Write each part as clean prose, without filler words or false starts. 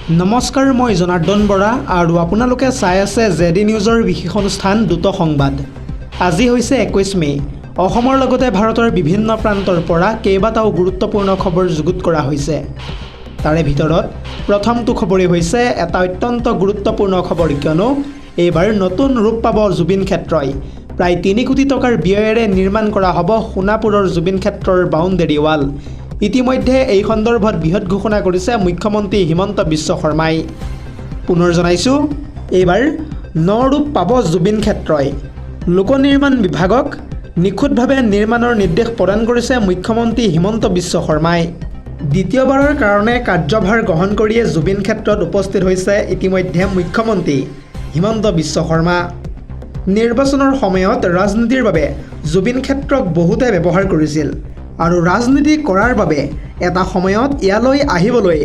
নমস্কাৰ, মই জনাৰ্দন বৰা আৰু আপোনালোকে চাই আছে জেডি নিউজৰ বিশেষ অনুষ্ঠান দ্ৰুত সংবাদ। আজি হৈছে 21 মে'। অসমৰ লগতে ভাৰতৰ বিভিন্ন প্ৰান্তৰ পৰা কেইবাটাও গুৰুত্বপূৰ্ণ খবৰ যুগুত কৰা হৈছে। তাৰে ভিতৰত প্ৰথমটো খবৰেই হৈছে এটা অত্যন্ত গুৰুত্বপূৰ্ণ খবৰ, কিয়নো এইবাৰ নতুন ৰূপ পাব জুবিন ক্ষেত্ৰই। প্ৰায় 3 কোটি টকাৰ ব্যয়েৰে নিৰ্মাণ কৰা হ'ব সোণাপুৰৰ জুবিন ক্ষেত্ৰৰ বাউণ্ডেৰী ৱাল। ইতিমধ্যে এই সন্দৰ্ভত বৃহৎ ঘোষণা কৰিছে মুখ্যমন্ত্ৰী হিমন্ত বিশ্ব শৰ্মাই। পুনৰ জনাইছোঁ, এইবাৰ নৰূপ পাব জুবিন ক্ষেত্ৰই। লোক নিৰ্মাণ বিভাগক নিখুঁতভাৱে নিৰ্মাণৰ নিৰ্দেশ প্ৰদান কৰিছে মুখ্যমন্ত্ৰী হিমন্ত বিশ্ব শৰ্মাই। দ্বিতীয়বাৰৰ কাৰণে কাৰ্যভাৰ গ্ৰহণ কৰিয়ে জুবিন ক্ষেত্ৰত উপস্থিত হৈছে ইতিমধ্যে মুখ্যমন্ত্ৰী হিমন্ত বিশ্ব শৰ্মা। নিৰ্বাচনৰ সময়ত ৰাজনীতিৰ বাবে জুবিন ক্ষেত্ৰক বহুতে ব্যৱহাৰ কৰিছিল আৰু ৰাজনীতি কৰাৰ বাবে এটা সময়ত ইয়ালৈ আহিবলৈ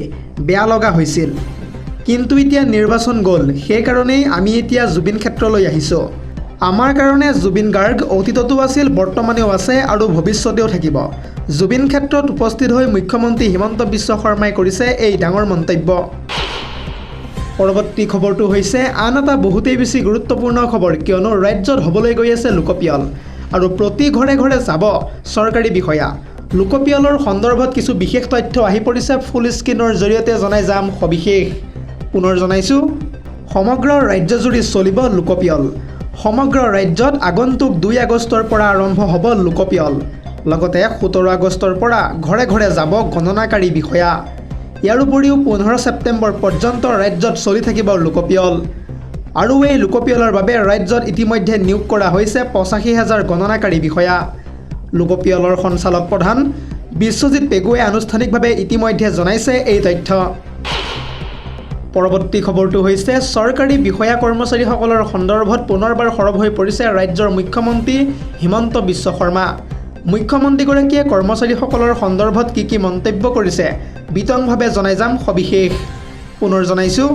বেয়া লগা হৈছিল। কিন্তু এতিয়া নিৰ্বাচন গ'ল, সেইকাৰণেই আমি এতিয়া জুবিন ক্ষেত্ৰলৈ আহিছোঁ। আমাৰ কাৰণে জুবিন গাৰ্গ অতীততো আছিল, বৰ্তমানেও আছে আৰু ভৱিষ্যতেও থাকিব। জুবিন ক্ষেত্ৰত উপস্থিত হৈ মুখ্যমন্ত্ৰী হিমন্ত বিশ্ব শৰ্মাই কৰিছে এই ডাঙৰ মন্তব্য। পৰৱৰ্তী খবৰটো হৈছে আন এটা বহুতেই বেছি গুৰুত্বপূৰ্ণ খবৰ, কিয়নো ৰাজ্যত হ'বলৈ গৈ আছে লোকপিয়ল আৰু প্ৰতি ঘৰে ঘৰে যাব চৰকাৰী বিষয়া। লোকপিয়লৰ সন্দৰ্ভত কিছু বিশেষ তথ্য আহি পৰিছে, ফুল স্ক্ৰীনৰ জৰিয়তে জনাই যাম সবিশেষ। পুনৰ জনাইছোঁ, সমগ্ৰ ৰাজ্যজুৰি চলিব লোকপিয়ল। সমগ্ৰ ৰাজ্যত আগন্তুক 2 আগষ্টৰ পৰা আৰম্ভ হ'ব লোকপিয়ল। লগতে 17 আগষ্টৰ পৰা ঘৰে ঘৰে যাব গণনাকাৰী বিষয়া। ইয়াৰ উপৰিও 15 ছেপ্টেম্বৰ পৰ্যন্ত ৰাজ্যত চলি থাকিব লোকপিয়ল। আৰু এই লোকপিয়লৰ বাবে ৰাজ্যত ইতিমধ্যে নিয়োগ কৰা হৈছে 85,000 গণনাকাৰী বিষয়া। লোকপিয়লৰ সঞ্চালক প্ৰধান বিশ্বজিৎ পেগুৱে আনুষ্ঠানিকভাৱে ইতিমধ্যে জনাইছে এই তথ্য। পৰৱৰ্তী খবৰটো হৈছে চৰকাৰী বিষয়া কৰ্মচাৰীসকলৰ সন্দৰ্ভত পুনৰবাৰ সৰব হৈ পৰিছে ৰাজ্যৰ মুখ্যমন্ত্ৰী হিমন্ত বিশ্ব শৰ্মা। মুখ্যমন্ত্ৰীগৰাকীয়ে কৰ্মচাৰীসকলৰ সন্দৰ্ভত কি মন্তব্য কৰিছে বিতংভাৱে জনাই যাম সবিশেষ। পুনৰ জনাইছোঁ,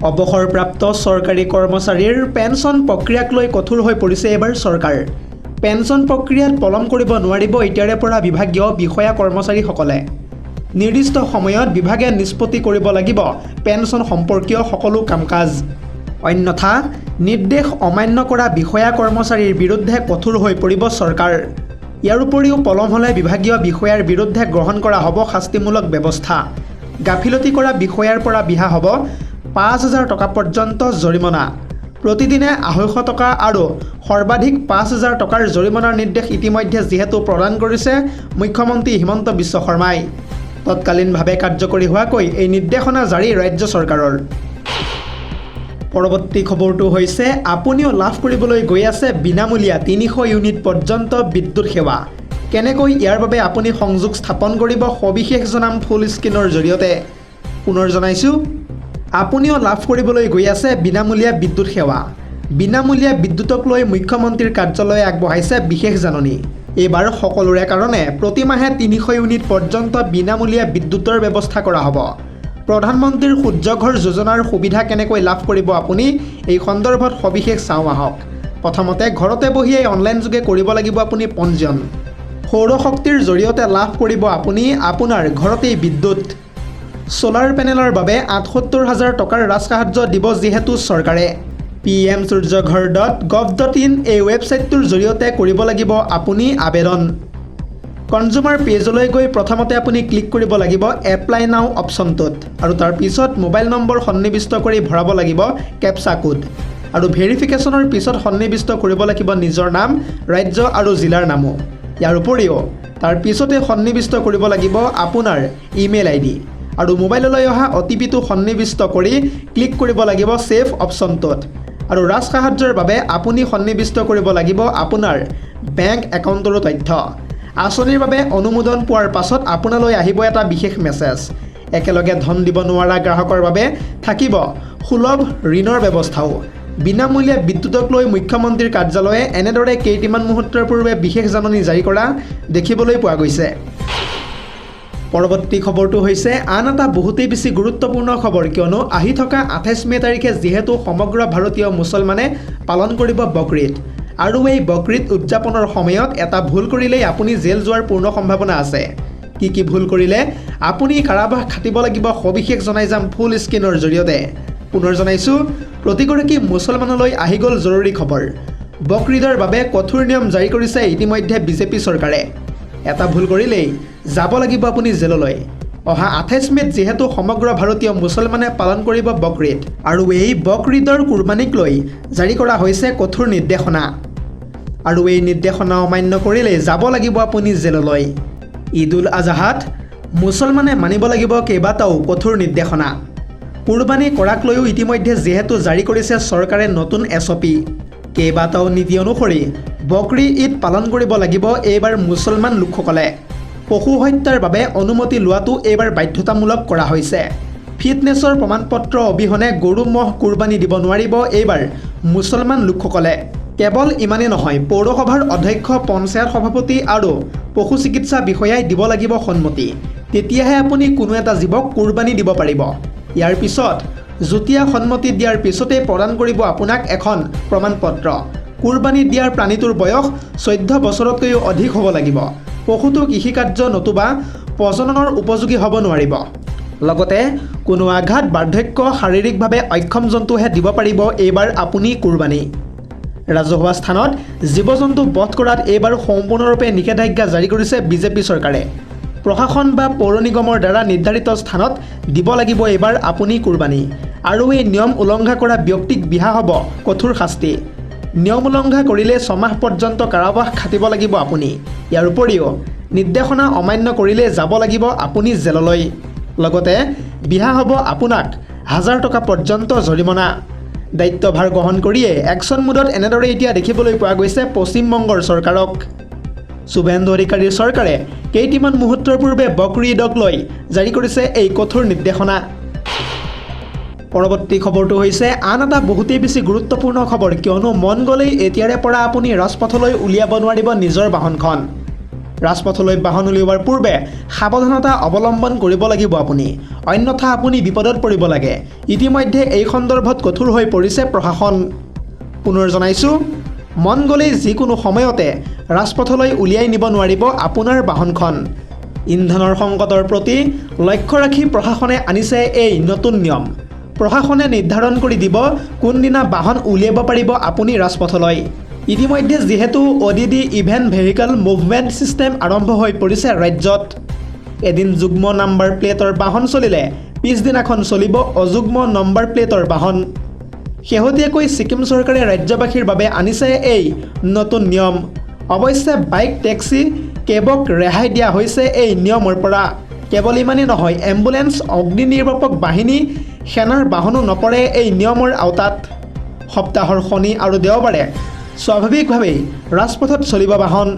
অৱসৰপ্ৰাপ্ত চৰকাৰী কৰ্মচাৰীৰ পেঞ্চন প্ৰক্ৰিয়াক লৈ কঠোৰ হৈ পৰিছে এইবাৰ চৰকাৰ। পেঞ্চন প্ৰক্ৰিয়াত পলম কৰিব নোৱাৰিব এতিয়াৰে পৰা বিভাগীয় বিষয়া কৰ্মচাৰীসকলে। নিৰ্দিষ্ট সময়ত বিভাগে নিষ্পত্তি কৰিব লাগিব পেঞ্চন সম্পৰ্কীয় সকলো কাম কাজ। অন্যথা নিৰ্দেশ অমান্য কৰা বিষয়া কৰ্মচাৰীৰ বিৰুদ্ধে কঠোৰ হৈ পৰিব চৰকাৰ। ইয়াৰ উপৰিও পলম হ'লে বিভাগীয় বিষয়াৰ বিৰুদ্ধে গ্ৰহণ কৰা হ'ব শাস্তিমূলক ব্যৱস্থা। গাফিলতি কৰা বিষয়াৰ পৰা বিহা হ'ব 5,000 টকা পৰ্যন্ত জৰিমনা। প্ৰতিদিনে 250 টকা আৰু সৰ্বাধিক 5,000 টকাৰ জৰিমনাৰ নিৰ্দেশ ইতিমধ্যে যিহেতু প্ৰদান কৰিছে মুখ্যমন্ত্ৰী হিমন্ত বিশ্ব শৰ্মাই। তৎকালীনভাৱে কাৰ্যকৰী হোৱাকৈ এই নিৰ্দেশনা জাৰি ৰাজ্য চৰকাৰৰ। পৰৱৰ্তী খবৰটো হৈছে আপুনিও লাভ কৰিবলৈ গৈ আছে বিনামূলীয়া 300 ইউনিট পৰ্যন্ত বিদ্যুৎ সেৱা। কেনেকৈ ইয়াৰ বাবে আপুনি সংযোগ স্থাপন কৰিব সবিশেষ জনাম ফুল স্ক্ৰীনৰ জৰিয়তে। পুনৰ জনাইছোঁ, আপুনিও লাভ কৰিবলৈ গৈ আছে বিনামূলীয়া বিদ্যুৎ সেৱা। বিনামূলীয়া বিদ্যুৎক লৈ মুখ্যমন্ত্ৰীৰ কাৰ্যালয়ে আগবঢ়াইছে বিশেষ জাননী। এইবাৰ সকলোৰে কাৰণে প্ৰতিমাহে 300 ইউনিট পৰ্যন্ত বিনামূলীয়া বিদ্যুৎৰ ব্যৱস্থা কৰা হ'ব। প্ৰধানমন্ত্ৰীৰ সূৰ্য ঘৰ যোজনাৰ সুবিধা কেনেকৈ লাভ কৰিব আপুনি, এই সন্দৰ্ভত সবিশেষ চাওঁ আহক। প্ৰথমতে ঘৰতে বহিয়ে অনলাইন যোগে কৰিব লাগিব আপুনি পঞ্জীয়ন। সৌৰ শক্তিৰ জৰিয়তে লাভ কৰিব আপুনি আপোনাৰ ঘৰতেই বিদ্যুৎ। ছ'লাৰ পেনেলৰ বাবে 78,000 টকাৰ ৰাজসাহায্য দিব যিহেতু চৰকাৰে। pmsuryaghar.gov.in এই ৱেবছাইটটোৰ জৰিয়তে কৰিব লাগিব আপুনি আবেদন। কনজুমাৰ পেজলৈ গৈ প্ৰথমতে আপুনি ক্লিক কৰিব লাগিব এপ্লাই নাও অপশ্যনটোত আৰু তাৰ পিছত মোবাইল নম্বৰ সন্নিৱিষ্ট কৰি ভৰাব লাগিব কেপচা কোড আৰু ভেৰিফিকেশ্যনৰ পিছত সন্নিৱিষ্ট কৰিব লাগিব নিজৰ নাম, ৰাজ্য আৰু জিলাৰ নামো। ইয়াৰ উপৰিও তাৰ পিছতে সন্নিৱিষ্ট কৰিব লাগিব আপোনাৰ ইমেইল ID আৰু মোবাইললৈ অহা OTPটো সন্নিৱিষ্ট কৰি ক্লিক কৰিব লাগিব ছেভ অপশ্যনটোত আৰু ৰাজসাহায্যৰ বাবে আপুনি সন্নিৱিষ্ট কৰিব লাগিব আপোনাৰ বেংক একাউণ্টৰো তথ্য। আঁচনিৰ বাবে অনুমোদন পোৱাৰ পাছত আপোনালৈ আহিব এটা বিশেষ মেছেজ। একেলগে ধন দিব নোৱাৰা গ্ৰাহকৰ বাবে থাকিব সুলভ ঋণৰ ব্যৱস্থাও। বিনামূলীয়া বিদ্যুৎক লৈ মুখ্যমন্ত্ৰীৰ কাৰ্যালয়ে এনেদৰে কেইটামান মুহূৰ্তৰ পূৰ্বে বিশেষ জাননী জাৰি কৰা দেখিবলৈ পোৱা গৈছে। পৰৱৰ্তী খবৰটো হৈছে আন এটা বহুতেই বেছি গুৰুত্বপূৰ্ণ খবৰ, কিয়নো আহি থকা 28 মে' তাৰিখে যিহেতু সমগ্ৰ ভাৰতীয় মুছলমানে পালন কৰিব বকৰীদ আৰু এই বকৰীদ উদযাপনৰ সময়ত এটা ভুল কৰিলেই আপুনি জেল যোৱাৰ পূৰ্ণ সম্ভাৱনা আছে। কি ভুল কৰিলে আপুনি কাৰাবাস খাটিব লাগিব সবিশেষ জনাই যাম ফুল স্ক্ৰীনৰ জৰিয়তে। পুনৰ জনাইছোঁ, প্ৰতিগৰাকী মুছলমানলৈ আহি গ'ল জৰুৰী খবৰ। বকৰীদৰ বাবে কঠোৰ নিয়ম জাৰি কৰিছে ইতিমধ্যে বিজেপি চৰকাৰে। এটা ভুল কৰিলেই যাব লাগিব আপুনি জেললৈ। অহা 28 মে'ত যিহেতু সমগ্ৰ ভাৰতীয় মুছলমানে পালন কৰিব বকৰীদ, আৰু এই বকৰীদৰ কুৰবানীক লৈ জাৰি কৰা হৈছে কঠোৰ নিৰ্দেশনা। আৰু এই নিৰ্দেশনা অমান্য কৰিলে যাব লাগিব আপুনি জেললৈ। ঈদ উল আজহাত মুছলমানে মানিব লাগিব কেইবাটাও কঠোৰ নিৰ্দেশনা। কুৰবানী কৰাক লৈও ইতিমধ্যে যিহেতু জাৰি কৰিছে চৰকাৰে নতুন SOP। কেইবাটাও নীতি অনুসৰি বকৰী ঈদ পালন কৰিব লাগিব এইবাৰ মুছলমান লোকসকলে। পশু হত্যাৰ বাবে অনুমতি লোৱাটো এইবাৰ বাধ্যতামূলক কৰা হৈছে। ফিটনেছৰ প্ৰমাণপত্ৰ অবিহনে গৰু ম'হ কুৰবানী দিব নোৱাৰিব এইবাৰ মুছলমান লোকসকলে। কেৱল ইমানেই নহয়, পৌৰসভাৰ অধ্যক্ষ, পঞ্চায়ত সভাপতি আৰু পশু চিকিৎসা বিষয়াই দিব লাগিব সন্মতি। তেতিয়াহে আপুনি কোনো এটা জীৱক কুৰবানী দিব পাৰিব। ইয়াৰ পিছত যুটীয়া সন্মতি দিয়াৰ পিছতেই প্ৰদান কৰিব আপোনাক এখন প্ৰমাণপত্ৰ। কুৰবানী দিয়াৰ প্ৰাণীটোৰ বয়স 14 বছৰতকৈও অধিক হ'ব লাগিব। পশুটো কৃষিকাৰ্য নতুবা প্ৰজননৰ উপযোগী হ'ব নোৱাৰিব। লগতে কোনো আঘাত, বাৰ্ধক্য, শাৰীৰিকভাৱে অক্ষম জন্তুহে দিব পাৰিব এইবাৰ আপুনি কুৰবানী। ৰাজহুৱা স্থানত জীৱ-জন্তু বধ কৰাত এইবাৰ সম্পূৰ্ণৰূপে নিষেধাজ্ঞা জাৰি কৰিছে বিজেপি চৰকাৰে। প্ৰশাসন বা পৌৰ নিগমৰ দ্বাৰা নিৰ্ধাৰিত স্থানত দিব লাগিব এইবাৰ আপুনি কুৰবানী। আৰু এই নিয়ম উলংঘা কৰা ব্যক্তিক বিহা হ'ব কঠোৰ শাস্তি। নিয়ম উলংঘা কৰিলে 6 মাহ পৰ্যন্ত কাৰাবাস খাটিব লাগিব আপুনি। ইয়াৰ উপৰিও নিৰ্দেশনা অমান্য কৰিলে যাব লাগিব আপুনি জেললৈ। লগতে বিহা হ'ব আপোনাক 1000 টকা পৰ্যন্ত জৰিমনা। দায়িত্বভাৰ গ্ৰহণ কৰিয়ে একশ্যন মুডত এনেদৰে এতিয়া দেখিবলৈ পোৱা গৈছে পশ্চিমবংগৰ চৰকাৰক। শুভেন্দু অধিকাৰীৰ চৰকাৰে কেইটিমান মুহূৰ্তৰ পূৰ্বে বকৰী ঈদক লৈ জাৰি কৰিছে এই কঠোৰ নিৰ্দেশনা। পৰৱৰ্তী খবৰটো হৈছে আন এটা বহুতেই বেছি গুৰুত্বপূৰ্ণ খবৰ, কিয়নো মন গ'লেই এতিয়াৰে পৰা আপুনি ৰাজপথলৈ উলিয়াব নোৱাৰিব নিজৰ বাহনখন। ৰাজপথলৈ বাহন উলিওৱাৰ পূৰ্বে সাৱধানতা অৱলম্বন কৰিব লাগিব আপুনি, অন্যথা আপুনি বিপদত পৰিব লাগে। ইতিমধ্যে এই সন্দৰ্ভত কঠোৰ হৈ পৰিছে প্ৰশাসন। পুনৰ জনাইছোঁ, মন গ'লেই যিকোনো সময়তে ৰাজপথলৈ উলিয়াই নিব নোৱাৰিব আপোনাৰ বাহনখন। ইন্ধনৰ সংকটৰ প্ৰতি লক্ষ্য ৰাখি প্ৰশাসনে আনিছে এই নতুন নিয়ম। প্ৰশাসনে নিৰ্ধাৰণ কৰি দিব কোনদিনা বাহন উলিয়াব পাৰিব আপুনি ৰাজপথলৈ। ইতিমধ্যে যিহেতু ODD event vehicle movement system আৰম্ভ হৈ পৰিছে ৰাজ্যত। এদিন যুগ্ম নাম্বাৰ প্লেটৰ বাহন চলিলে পিছদিনাখন চলিব অযুগ্ম নম্বৰ প্লেটৰ বাহন। শেহতীয়াকৈ ছিকিম চৰকাৰে ৰাজ্যবাসীৰ বাবে আনিছে এই নতুন নিয়ম। অৱশ্যে বাইক, টেক্সি, কেবক ৰেহাই দিয়া হৈছে এই নিয়মৰ পৰা। কেৱল ইমানেই নহয়, এম্বুলেন্স, অগ্নি নিৰ্বাপক বাহিনী, সেনাৰ বাহনো নপৰে এই নিয়মৰ আওতাত। সপ্তাহৰ শনি আৰু দেওবাৰে স্বাভাৱিকভাৱেই ৰাজপথত চলিব বাহন।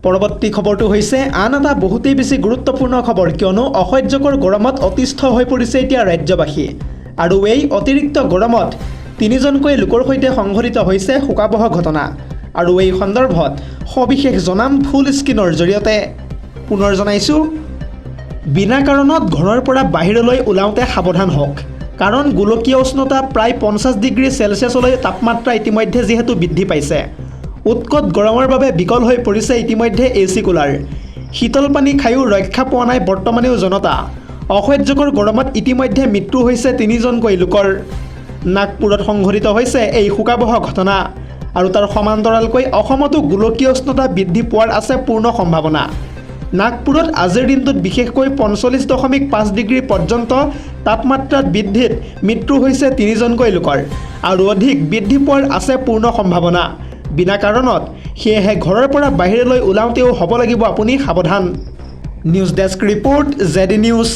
পৰৱৰ্তী খবৰটো হৈছে আন এটা বহুতেই বেছি গুৰুত্বপূৰ্ণ খবৰ, কিয়নো অসহ্যকৰ গৰমত অতিষ্ঠ হৈ পৰিছে এতিয়া ৰাজ্যবাসী। আৰু এই অতিৰিক্ত গৰমত 3জনকৈ লোকৰ সৈতে সংঘটিত হৈছে শোকাবহ ঘটনা। আৰু এই সন্দৰ্ভত সবিশেষ জনাম ফুল স্ক্ৰীনৰ জৰিয়তে। পুনৰ জনাইছোঁ, বিনা কাৰণত ঘৰৰ পৰা বাহিৰলৈ ওলাওঁতে সাৱধান হওক, কাৰণ গোলকীয় উষ্ণতা প্ৰায় 50 ডিগ্ৰী চেলছিয়াছলৈ তাপমাত্ৰা ইতিমধ্যে যিহেতু বৃদ্ধি পাইছে। উৎকট গৰমৰ বাবে বিকল হৈ পৰিছে ইতিমধ্যে AC কুলাৰ। শীতল পানী খায়ো ৰক্ষা পোৱা নাই বৰ্তমানেও জনতা। অসহ্যকৰ গৰমত ইতিমধ্যে মৃত্যু হৈছে 3জনকৈ লোকৰ। নাগপুৰত সংঘটিত হৈছে এই শোকাবহ ঘটনা। আৰু তাৰ সমান্তৰালকৈ অসমতো গোলকীয় উষ্ণতা বৃদ্ধি পোৱাৰ আছে পূৰ্ণ সম্ভাৱনা। নাগপুৰত আজিৰ দিনটোত বিশেষকৈ 45.5 ডিগ্ৰী পৰ্যন্ত তাপমাত্ৰাত বৃদ্ধিত মৃত্যু হৈছে 3জনকৈ লোকৰ। আৰু অধিক বৃদ্ধি পোৱাৰ আছে পূৰ্ণ সম্ভাৱনা বিনা কাৰণত। সেয়েহে ঘৰৰ পৰা বাহিৰলৈ ওলাওঁতেও হ'ব লাগিব আপুনি সাৱধান। News desk report, ZD news.